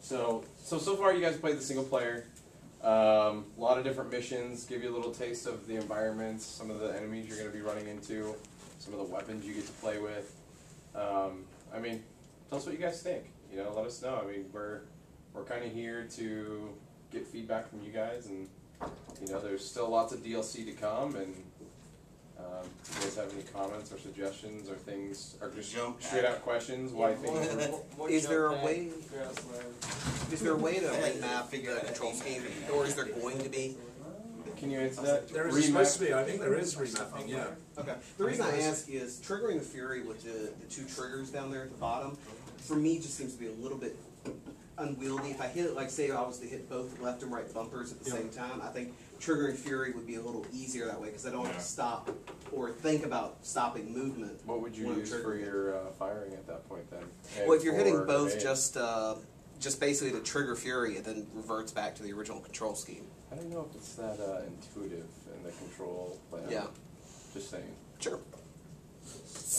So far you guys played the single player. A lot of different missions, give you a little taste of the environments, some of the enemies you're going to be running into, some of the weapons you get to play with. I mean, tell us what you guys think. You know, let us know. I mean, we're kind of here to get feedback from you guys, and you know, there's still lots of DLC to come. And if you guys have any comments or suggestions or things, or just straight out questions, why things? Is there a way? Is there a way to remap the control scheme, or is there going to be? Can you answer that? There is supposed to be. I think there is remapping. Yeah. Okay. The reason I ask is triggering the Fury with the two triggers down there at the bottom, for me, just seems to be a little bit unwieldy. If I hit it, like say I was to hit both left and right bumpers at the same time, I think triggering Fury would be a little easier that way because I don't have to stop or think about stopping movement. What would you use for your firing at that point then? Well, if you're hitting both, just basically to trigger Fury, it then reverts back to the original control scheme. I don't know if it's that intuitive in the control plan. Yeah. Just saying. Sure.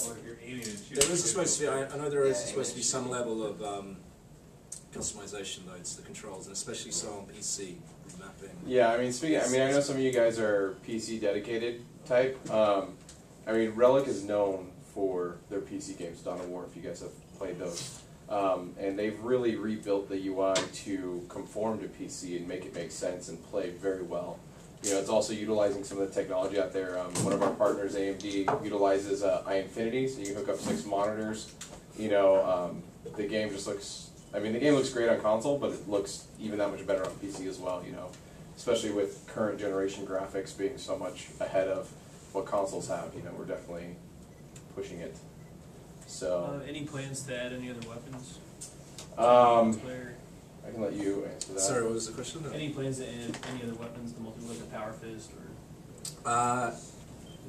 Or if you're aiming and shooting. There is supposed to be. I know there is supposed to be some level of customization though to the controls, and especially so on PC mapping. Yeah, I mean, I know some of you guys are PC dedicated type. I mean, Relic is known for their PC games, Dawn of War. If you guys have played those. And they've really rebuilt the UI to conform to PC and make it make sense and play very well. You know, it's also utilizing some of the technology out there. One of our partners, AMD, utilizes iInfinity, so you can hook up 6 monitors. You know, the game just looks, I mean, the game looks great on console, but it looks even that much better on PC as well, you know, especially with current generation graphics being so much ahead of what consoles have. You know, we're definitely pushing it. So, any plans to add any other weapons? I can let you answer that. Sorry, what was the question? Any plans to add any other weapons, the multi-weapon Power Fist, or?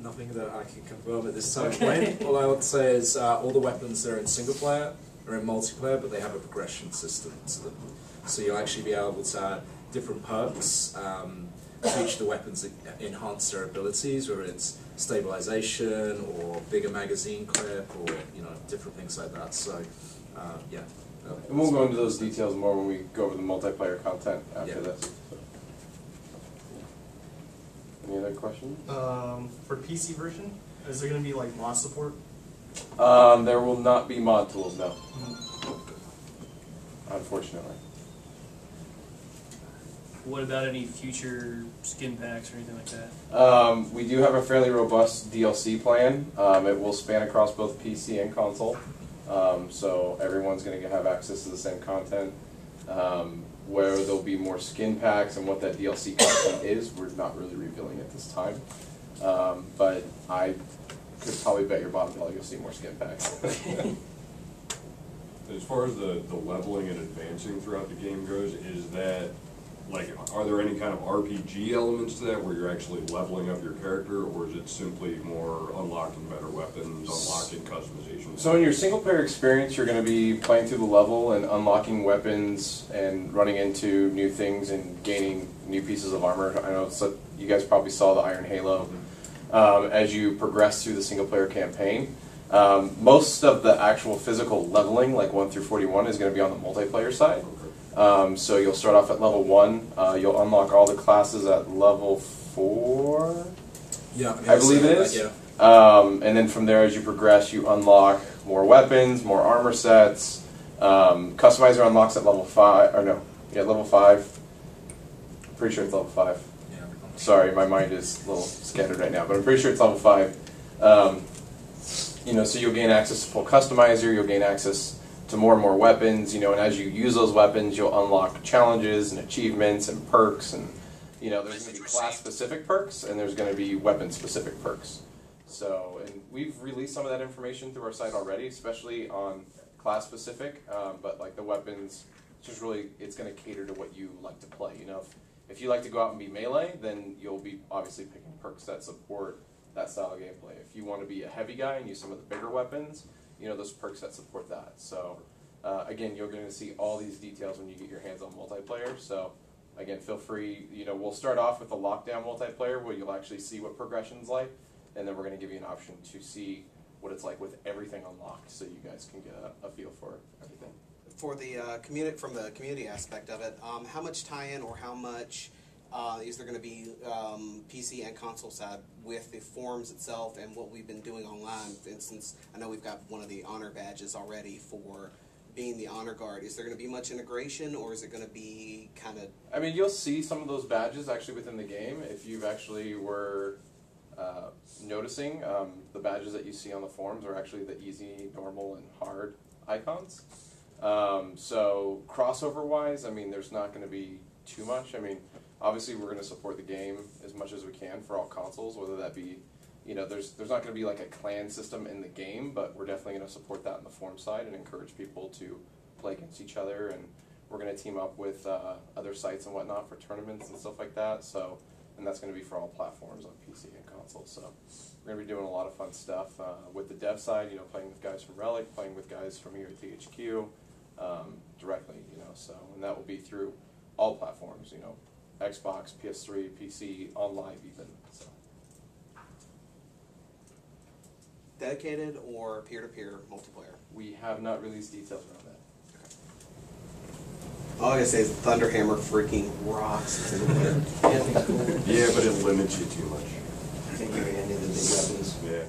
Nothing that I can confirm at this time. Okay. All I would say is all the weapons that are in single player are in multiplayer, but they have a progression system to them. So you'll actually be able to add different perks to each of the weapons that enhance their abilities, whether it's stabilization or bigger magazine clip or different things like that. So yeah. And we'll go into those details more when we go over the multiplayer content after this. Any other questions? For PC version, is there going to be like mod support? There will not be mod tools, no. Unfortunately. What about any future skin packs or anything like that? We do have a fairly robust DLC plan. It will span across both PC and console. So everyone's going to have access to the same content. Where there'll be more skin packs and what that DLC content is, we're not really revealing at this time. But I could probably bet your bottom dollar you'll see more skin packs. As far as the leveling and advancing throughout the game goes, is that, like, are there any kind of RPG elements to that where you're actually leveling up your character, or is it simply more unlocking better weapons, unlocking customization? So in your single player experience, you're going to be playing through the level and unlocking weapons and running into new things and gaining new pieces of armor. I know you guys probably saw the Iron Halo. As you progress through the single player campaign, most of the actual physical leveling, like 1 through 41, is going to be on the multiplayer side. So you'll start off at level 1. You'll unlock all the classes at level 4. Yeah, I believe it is. Yeah. And then from there, as you progress, you unlock more weapons, more armor sets. Customizer unlocks at level 5. Or no, yeah, level 5. I'm pretty sure it's level 5. Yeah. Sorry, my mind is a little scattered right now, but I'm pretty sure it's level 5. So you'll gain access to full customizer. You'll gain access to more and more weapons, and as you use those weapons, you'll unlock challenges and achievements and perks, and there's going to be class-specific perks, and there's going to be weapon-specific perks. So, and we've released some of that information through our site already, especially on class-specific, but like the weapons, it's going to cater to what you like to play. If you like to go out and be melee, then you'll be obviously picking perks that support that style of gameplay. If you want to be a heavy guy and use some of the bigger weapons, those perks that support that. So, again, you're going to see all these details when you get your hands on multiplayer. So, again, feel free. We'll start off with a lockdown multiplayer where you'll actually see what progression's like, and then we're going to give you an option to see what it's like with everything unlocked, so you guys can get a feel for everything. for the community, from the community aspect of it, how much tie-in or how much is there going to be PC and console side with the forums itself and what we've been doing online? For instance, I know we've got one of the honor badges already for being the honor guard. Is there going to be much integration, or is it going to be kind of... I mean, you'll see some of those badges actually within the game. If you've actually were noticing, the badges that you see on the forums are actually the easy, normal, and hard icons. So crossover-wise, I mean, there's not going to be too much. I mean, obviously we're going to support the game as much as we can for all consoles, whether that be, you know, there's not going to be like a clan system in the game, but we're definitely going to support that on the forum side and encourage people to play against each other, and we're going to team up with other sites and whatnot for tournaments and stuff like that. So, and that's going to be for all platforms on PC and console. So we're going to be doing a lot of fun stuff with the dev side, you know, playing with guys from Relic, playing with guys from here at THQ directly, you know, so, and that will be through all platforms, you know, Xbox, PS3, PC, on live even. So. Dedicated or peer-to-peer multiplayer? We have not released details around that. All I gotta say is Thunderhammer freaking rocks. Yeah, but it limits you too much. Can't give you any of the big weapons. Yeah.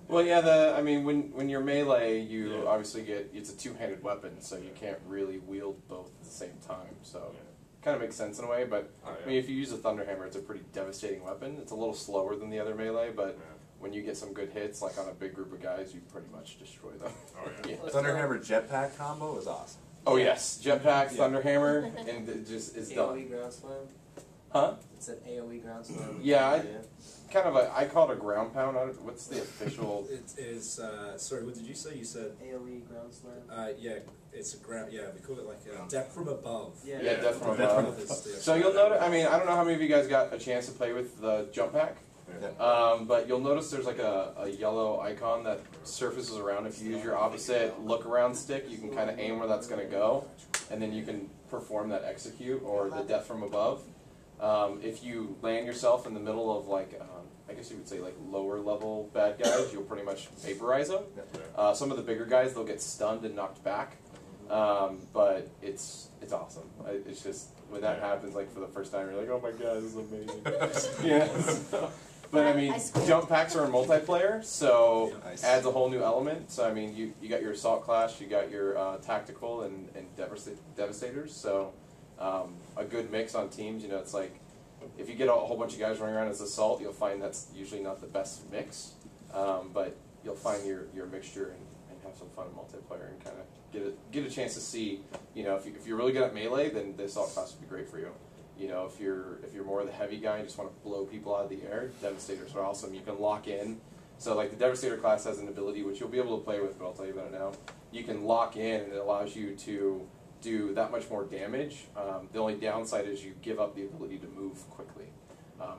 Well, yeah, I mean, when you're melee, you obviously get, it's a two-handed weapon, so you can't really wield both at the same time, so kind of makes sense in a way, but I mean, if you use a Thunderhammer, it's a pretty devastating weapon. It's a little slower than the other melee, but when you get some good hits, like on a big group of guys, you pretty much destroy them. Oh, yeah. Thunderhammer jetpack combo is awesome. Oh, yes. Jetpack, Thunderhammer, and it just is done. AoE ground slam? Huh? It's an AoE ground slam. Yeah, I call it a ground pound. What's the official? It is, sorry, what did you say? You said? AoE ground slam? Yeah, it's a ground, yeah, we call it like a death from above. Yeah, death from above. So you'll notice, I mean, I don't know how many of you guys got a chance to play with the jump pack, but you'll notice there's like a yellow icon that surfaces around. If you use your opposite look around stick, you can kind of aim where that's going to go, and then you can perform that execute or the death from above. If you land yourself in the middle of like, I guess you would say like lower level bad guys, you'll pretty much vaporize them. Some of the bigger guys, they'll get stunned and knocked back, but it's awesome. It's just when that happens, like for the first time, you're like, oh my god, this is amazing. So, but I mean, jump packs are in multiplayer, so adds a whole new element. So I mean, you got your assault class, you got your tactical and devastators. So. A good mix on teams, you know, it's like if you get a whole bunch of guys running around as assault, you'll find that's usually not the best mix, but you'll find your mixture and have some fun in multiplayer and kind of get a chance to see, you know, if you're really good at melee, then the assault class would be great for you. You know, if you're more of the heavy guy and just want to blow people out of the air, devastators are awesome. You can lock in. So like the devastator class has an ability which you'll be able to play with, but I'll tell you about it now. You can lock in, and it allows you to do that much more damage. The only downside is you give up the ability to move quickly.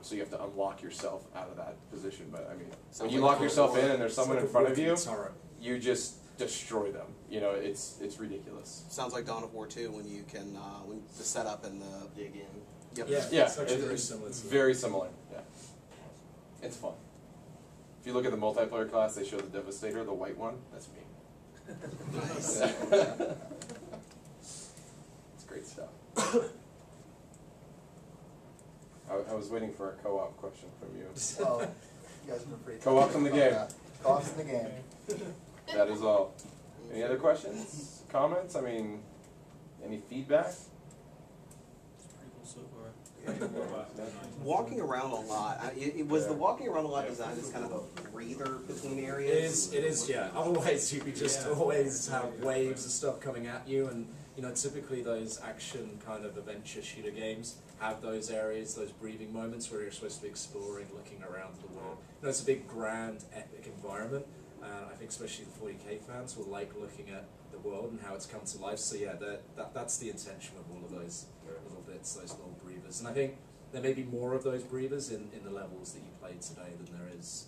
So you have to unlock yourself out of that position. But I mean, when you lock yourself in and there's someone in front of you, you just destroy them. You know, it's ridiculous. Sounds like Dawn of War 2 when you can when the setup and the dig in. Yep. Yeah, it's actually very similar. Very similar. Yeah, it's fun. If you look at the multiplayer class, they show the Devastator, the white one. That's me. Nice. Great stuff. I was waiting for a co-op question from you. Well, you guys have been pretty Co-op's in the game. Co-op's in the game. That is all. Any other questions? Comments? I mean, any feedback? It's pretty cool so far. Walking around a lot. Was the walking around a lot designed as kind of a breather between areas? It is, yeah. Otherwise, you could just always have waves of stuff coming at you, and you know, typically those action kind of adventure shooter games have those areas, those breathing moments where you're supposed to be exploring, looking around the world. You know, it's a big, grand, epic environment, and I think especially the 40K fans will like looking at the world and how it's come to life. So yeah, that's the intention of all of those little bits, those little breathers. And I think there may be more of those breathers in the levels that you played today than there is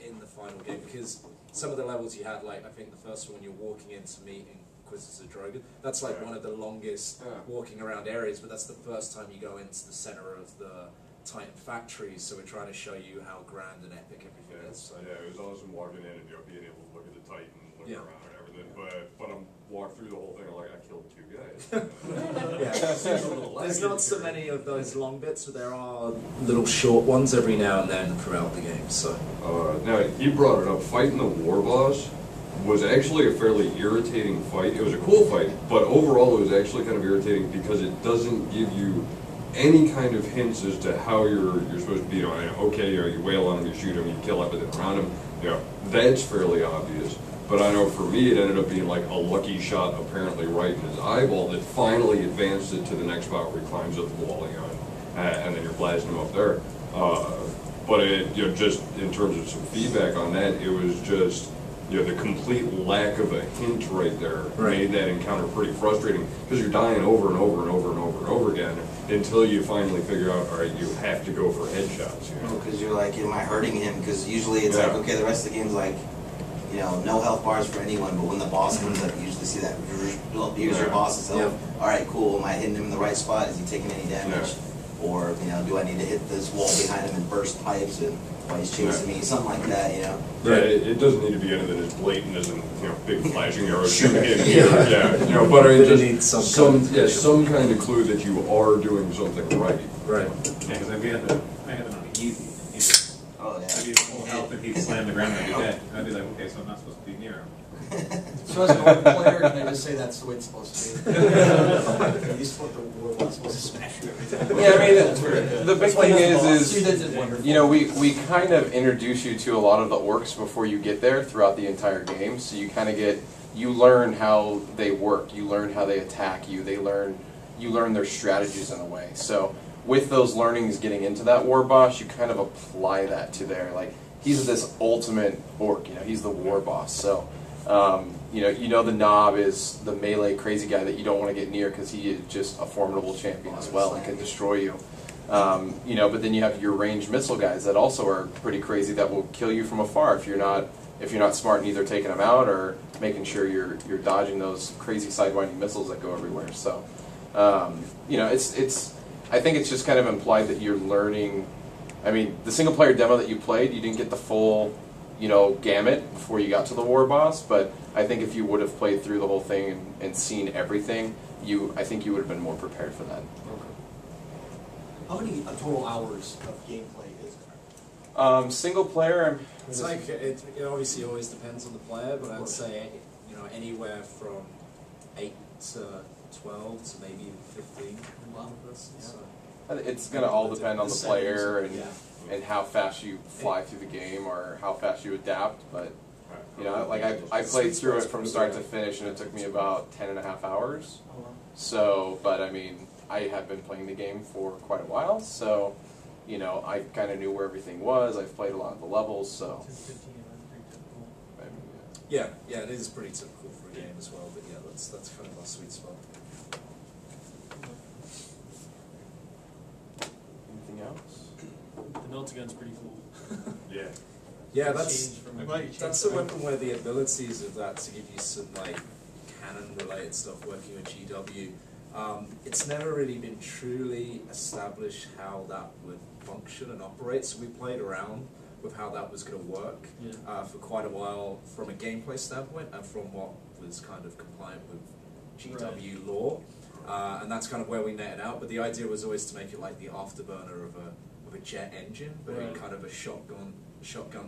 in the final game, because some of the levels you had, like I think the first one, you're walking into meeting Inquisitor Drogon. That's like one of the longest walking around areas, but that's the first time you go into the center of the Titan factories, so we're trying to show you how grand and epic everything is. So. Yeah, it was awesome walking in and being able to look at the Titan, look around, and everything with it, but I'm walked through the whole thing. I'm like, I killed 2 guys. Yeah. There's not so many of those long bits, but there are little short ones every now and then throughout the game. So now he brought it up. Fighting the war boss was actually a fairly irritating fight. It was a cool fight, but overall it was actually kind of irritating because it doesn't give you any kind of hints as to how you're supposed to be. Okay, you wail on him, you shoot him, you kill everything around him. That's fairly obvious. But I know for me it ended up being like a lucky shot apparently right in his eyeball that finally advanced it to the next spot where he climbs up the wall, and then you're blasting him up there. But it, just in terms of some feedback on that, it was just the complete lack of a hint right there made that encounter pretty frustrating because you're dying over and over and over and over and over again until you finally figure out, all right, you have to go for headshots. Because you're like, am I hurting him? Because usually it's like, okay, the rest of the game's like, no health bars for anyone, but when the boss comes up, you usually see that, here's your boss's health. All right, cool, am I hitting him in the right spot? Is he taking any damage? Or, do I need to hit this wall behind him and burst pipes and while he's chasing me? Something like that, Yeah, it doesn't need to be anything as blatant as big flashing arrows shooting in. But I mean, just some kind of clue that you are doing something right. Right. Yeah, because I had it on easy. Oh, yeah. I'd be full health and he'd slam the ground and I'd be dead. I'd be like, okay, so I'm not supposed to be near him. So as a normal player, can I just say that's the way it's supposed to be? You split the war, not supposed to smash you every time. Yeah, I mean, the big thing is we kind of introduce you to a lot of the orcs before you get there throughout the entire game, so you kind of you learn how they work, you learn how they attack you, you learn their strategies in a way. So with those learnings getting into that war boss, you kind of apply that to there. Like, he's this ultimate orc, he's the war boss, so the Knob is the melee crazy guy that you don't want to get near because he is just a formidable champion as well and can destroy you. But then you have your ranged missile guys that also are pretty crazy that will kill you from afar if you're not smart in either taking them out or making sure you're dodging those crazy sidewinding missiles that go everywhere. So I think it's just kind of implied that you're learning. I mean, the single player demo that you played, you didn't get the full gamut before you got to the war boss, but I think if you would have played through the whole thing and seen everything, I think you would have been more prepared for that. How many total hours of gameplay is there? Single player, it's like it obviously always depends on the player, but I'd say anywhere from 8 to 12 to maybe 15. So it's going to all depend on the player and how fast you fly through the game or how fast you adapt. But I played through it from start to finish, and it took me about 10.5 hours. So, but I mean, I have been playing the game for quite a while, so I kind of knew where everything was. I've played a lot of the levels, so. Yeah, it is pretty typical for a game as well. But yeah, that's kind of our sweet spot. Anything else? The Meltagun's pretty cool. Yeah, that's a weapon where the abilities of that to give you some cannon-related stuff working with GW. It's never really been truly established how that would function and operate. So we played around with how that was going to work for quite a while from a gameplay standpoint and from what was kind of compliant with GW lore. And that's kind of where we netted out. But the idea was always to make it like the afterburner of a jet engine, but in kind of a shotgun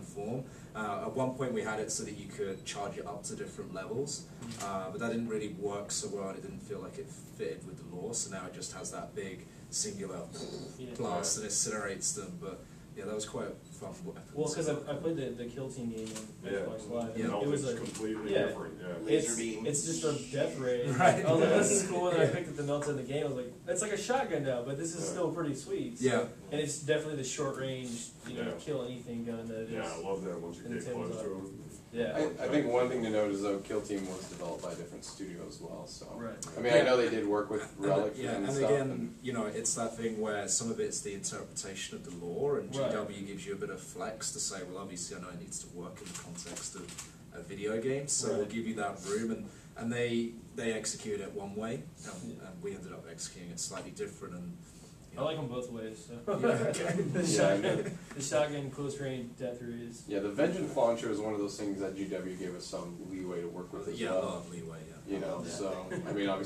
form. At one point we had it so that you could charge it up to different levels, but that didn't really work so well, and it didn't feel like it fitted with the lore, so now it just has that big singular blast and incinerates them. But yeah, that was quite fun. Well, because I played the Kill Team game on Xbox Live. Yeah. It was completely different. It's just a death ray. Right. I was like, this is cool. And I picked up the Melta in the game. I was like, it's like a shotgun now, but this is still pretty sweet. So, yeah. And it's definitely the short range, kill anything gun that it is. Yeah, I love that once you get close to them. Yeah. I think one thing to note is though, Kill Team was developed by a different studio as well. So right. I mean, I know they did work with Relic and stuff. Again, it's that thing where some of it's the interpretation of the lore, and GW gives you a bit of flex to say, well, obviously I know it needs to work in the context of a video game, so we'll give you that room, and they execute it one way, and we ended up executing it slightly different, and I like them both ways. So. The shotgun close range death ray is. Yeah, the Vengeance launcher is one of those things that GW gave us some leeway to work with as Yeah, a well. lot of leeway. Yeah. You know, so I mean, obviously.